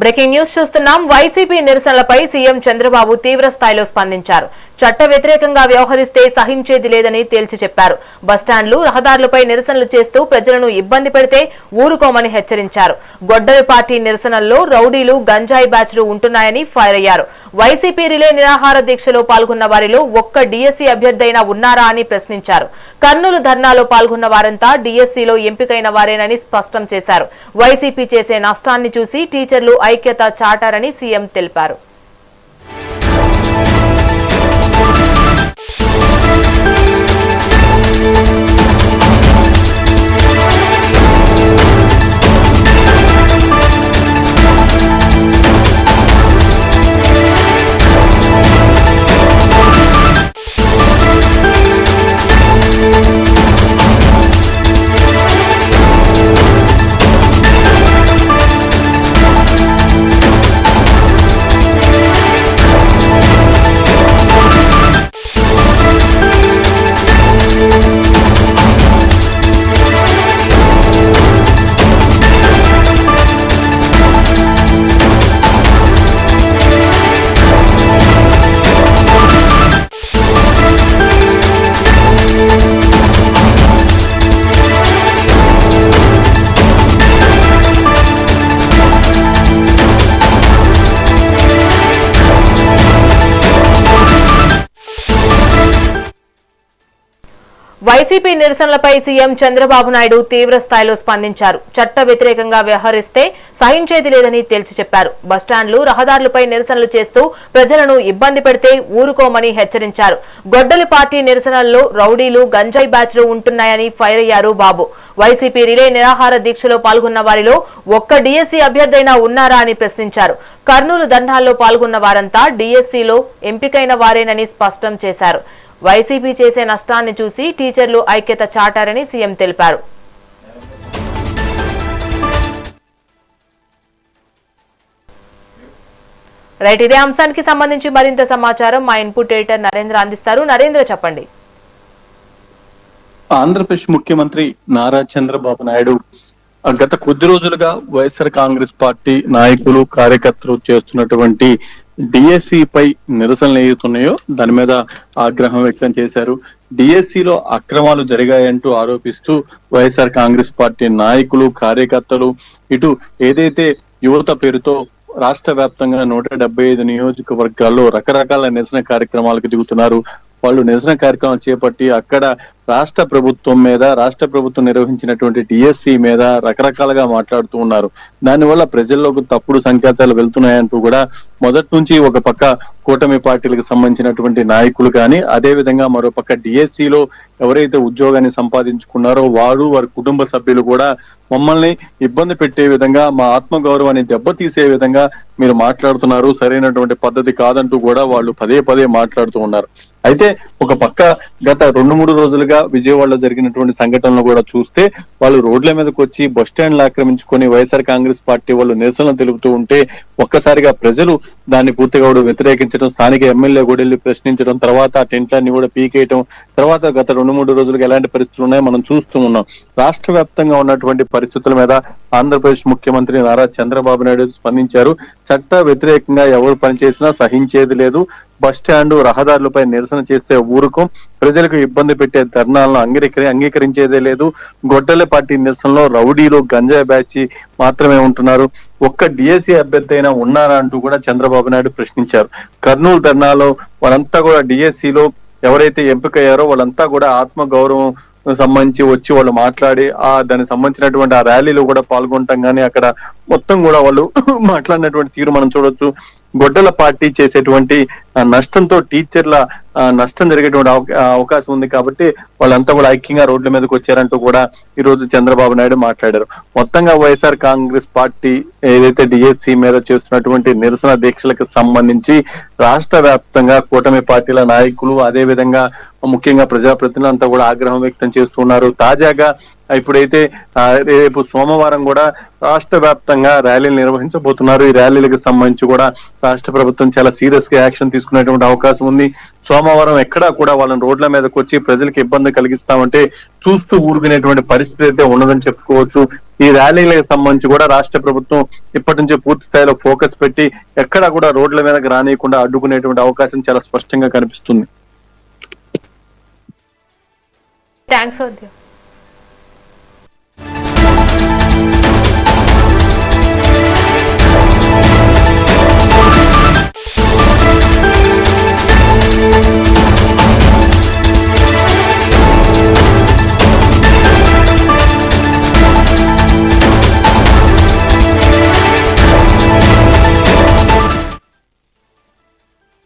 Breaking news చూస్తున్నాం. YCP నిరసనలపై CM Chandrababu తీవ్ర స్థాయిలో స్పందించారు. చట్ట వ్యతిరేకంగా వ్యవహరిస్తే సహించేది లేదని తేల్చి చెప్పారు. బస్టాండ్లు, రహదారులపై నిరసనలు చేస్తూ ప్రజలను ఇబ్బంది పెడితే ఊరుకోమని హెచ్చరించారు. గొడ్డలి పార్టీ నిరసనల్లో రౌడీలు, గంజాయి బ్యాచ్లు ఉంటున్నాయని ఫైర్ అయ్యారు. వైసీపీ రిలే నిరాహార దీక్షలో పాల్గొన్న వారిలో ఒక్క డీఎస్సీ అభ్యర్థైనా ఉన్నారా అని ప్రశ్నించారు. కర్నూలు ధర్నాలో పాల్గొన్న వారంతా డీఎస్సీలో ఎంపికైన వారేనని స్పష్టం చేశారు. వైసీపీ చేసే నష్టాన్ని చూసి టీచర్లు ఐక్యత చాటారని సీఎం తెలిపారు. వైసీపీ నిరసనలపై సీఎం చంద్రబాబు నాయుడు తీవ్ర స్థాయిలో స్పందించారు. చట్ట వ్యతిరేకంగా వ్యవహరిస్తే సహించేది లేదని తేల్చి చెప్పారు. బస్టాండ్లు, రహదారులపై నిరసనలు చేస్తూ ప్రజలను ఇబ్బంది పెడితే ఊరుకోమని హెచ్చరించారు. గొడ్డలి పార్టీ నిరసనల్లో రౌడీలు, గంజాయి బ్యాచ్లు ఉంటున్నాయని ఫైర్ అయ్యారు బాబు. వైసీపీ రిలే నిరాహార దీక్షలో పాల్గొన్న వారిలో ఒక్క డీఎస్సీ అభ్యర్థైనా ఉన్నారా అని ప్రశ్నించారు. కర్నూలు ధర్నాల్లో పాల్గొన్న వారంతా డీఎస్సీలో ఎంపికైన వారేనని స్పష్టం చేశారు. వైసీపీ చేసే నష్టాన్ని చూసి టీచర్లు ఐక్యత చాటారని సీఎం తెలిపారు. రైట్, ఇదే అంశానికి సంబంధించి మరింత సమాచారం మా ఇన్పుట్ ఎడిటర్ నరేంద్ర అందిస్తారు. నరేంద్ర, చెప్పండి. ఆంధ్రప్రదేశ్ ముఖ్యమంత్రి నారా చంద్రబాబు నాయుడు గత కొద్ది రోజులుగా వైఎస్ఆర్ కాంగ్రెస్ పార్టీ నాయకులు, కార్యకర్తలు చేస్తున్నటువంటి డిఎస్సి పై నిరసనలు ఏవైతున్నాయో దాని మీద ఆగ్రహం వ్యక్తం చేశారు. డిఎస్సిలో అక్రమాలు జరిగాయంటూ ఆరోపిస్తూ వైఎస్ఆర్ కాంగ్రెస్ పార్టీ నాయకులు, కార్యకర్తలు ఇటు ఏదైతే యువత పేరుతో రాష్ట్ర వ్యాప్తంగా 175 నియోజకవర్గాల్లో రకరకాల నిరసన కార్యక్రమాలకు దిగుతున్నారు. వాళ్ళు నిరసన కార్యక్రమాలు చేపట్టి అక్కడ రాష్ట్ర ప్రభుత్వం మీద, రాష్ట్ర ప్రభుత్వం నిర్వహించినటువంటి డిఎస్సి మీద రకరకాలుగా మాట్లాడుతూ ఉన్నారు. దానివల్ల ప్రజల్లోకి తప్పుడు సంకేతాలు వెళ్తున్నాయంటూ కూడా మొదటి నుంచి ఒక పక్క కూటమి పార్టీలకు సంబంధించినటువంటి నాయకులు కానీ, అదే విధంగా మరో పక్క డిఎస్సిలో ఎవరైతే ఉద్యోగాన్ని సంపాదించుకున్నారో వారు, వారి కుటుంబ సభ్యులు కూడా మమ్మల్ని ఇబ్బంది పెట్టే విధంగా, మా ఆత్మగౌరవాన్ని దెబ్బతీసే విధంగా మీరు మాట్లాడుతున్నారు, సరైనటువంటి పద్ధతి కాదంటూ కూడా వాళ్ళు పదే పదే మాట్లాడుతూ ఉన్నారు. అయితే ఒక పక్క గత 2-3 రోజులుగా విజయవాడలో జరిగినటువంటి సంఘటనలు కూడా చూస్తే వాళ్ళు రోడ్ల మీదకి వచ్చి బస్ స్టాండ్లు ఆక్రమించుకొని వైఎస్ఆర్ కాంగ్రెస్ పార్టీ వాళ్ళు నిరసనలు తెలుపుతూ ఉంటే ఒక్కసారిగా ప్రజలు దాన్ని పూర్తిగా కూడా వ్యతిరేకించడం, స్థానిక ఎమ్మెల్యే కూడా వెళ్ళి ప్రశ్నించడం, తర్వాత ఆ టెంట్లన్నీ కూడా పీకేయటం, తర్వాత గత 2-3 రోజులుగా ఎలాంటి పరిస్థితులు ఉన్నాయో మనం చూస్తూ ఉన్నాం. రాష్ట్ర వ్యాప్తంగా ఉన్నటువంటి పరిస్థితుల మీద ఆంధ్రప్రదేశ్ ముఖ్యమంత్రి నారా చంద్రబాబు నాయుడు స్పందించారు. చట్ట వ్యతిరేకంగా ఎవరు పనిచేసినా సహించేది లేదు, బస్ స్టాండ్, రహదారులపై నిరసన చేస్తే ఊరుకోం, ప్రజలకు ఇబ్బంది పెట్టే ధర్నాలను అంగీకరించేదే లేదు, గొడ్డలి పార్టీ నిరసనలో రౌడీలు, గంజాయి బ్యాచ్ మాత్రమే ఉంటున్నారు, ఒక్క డిఎస్సి అభ్యర్థి అయినా ఉన్నారా అంటూ కూడా చంద్రబాబు నాయుడు ప్రశ్నించారు. కర్నూలు ధర్నాలో వాళ్ళంతా కూడా డిఎస్సిలో ఎవరైతే ఎంపికయ్యారో వాళ్ళంతా కూడా ఆత్మ గౌరవం సంబంధించి వచ్చి వాళ్ళు మాట్లాడి దానికి సంబంధించినటువంటి ఆ ర్యాలీలో కూడా పాల్గొంటాం. కానీ అక్కడ మొత్తం కూడా వాళ్ళు మాట్లాడినటువంటి తీరు మనం చూడొచ్చు. గొడ్డల పార్టీ చేసేటువంటి నష్టంతో టీచర్ల నష్టం జరిగేటువంటి అవకాశం ఉంది కాబట్టి వాళ్ళంతా కూడా ఐక్యంగా రోడ్ల మీదకి వచ్చారంటూ కూడా ఈ రోజు చంద్రబాబు నాయుడు మాట్లాడారు. మొత్తంగా వైఎస్ఆర్ కాంగ్రెస్ పార్టీ ఏదైతే డిఎస్సి మీద చేస్తున్నటువంటి నిరసన దీక్షలకు సంబంధించి రాష్ట్ర వ్యాప్తంగా కూటమి పార్టీల నాయకులు, అదే విధంగా ముఖ్యంగా ప్రజాప్రతినిధులు అంతా కూడా ఆగ్రహం వ్యక్తం చేస్తున్నారు. తాజాగా ఇప్పుడైతే రేపు సోమవారం కూడా రాష్ట్ర వ్యాప్తంగా ర్యాలీలు నిర్వహించబోతున్నారు. ఈ ర్యాలీలకు సంబంధించి కూడా రాష్ట్ర ప్రభుత్వం చాలా సీరియస్ గా యాక్షన్ తీసుకునేటువంటి అవకాశం ఉంది. సోమవారం ఎక్కడా కూడా వాళ్ళని రోడ్ల మీదకి వచ్చి ప్రజలకు ఇబ్బంది కలిగిస్తామంటే చూస్తూ ఊరుకునేటువంటి పరిస్థితి అయితే ఉండదని చెప్పుకోవచ్చు. ఈ ర్యాలీలకు సంబంధించి కూడా రాష్ట్ర ప్రభుత్వం ఇప్పటి నుంచే పూర్తి స్థాయిలో ఫోకస్ పెట్టి ఎక్కడా కూడా రోడ్ల మీదకి రానియకుండా అడ్డుకునేటువంటి అవకాశం చాలా స్పష్టంగా కనిపిస్తుంది. థ్యాంక్స్.